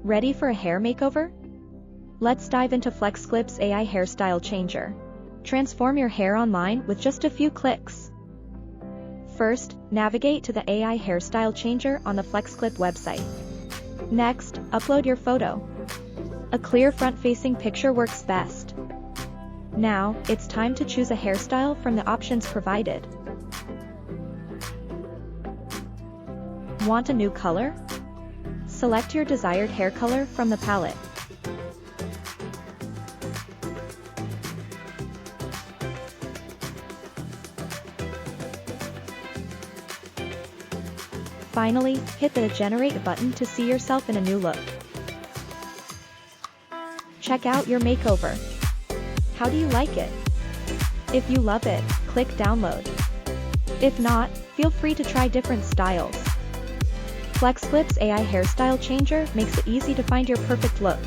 Ready for a hair makeover? Let's dive into FlexClip's AI Hairstyle Changer. Transform your hair online with just a few clicks. First, navigate to the AI Hairstyle Changer on the FlexClip website. Next, upload your photo. A clear front-facing picture works best. Now, it's time to choose a hairstyle from the options provided. Want a new color? Select your desired hair color from the palette. Finally, hit the Generate button to see yourself in a new look. Check out your makeover. How do you like it? If you love it, click Download. If not, feel free to try different styles. FlexClip's AI Hairstyle Changer makes it easy to find your perfect look.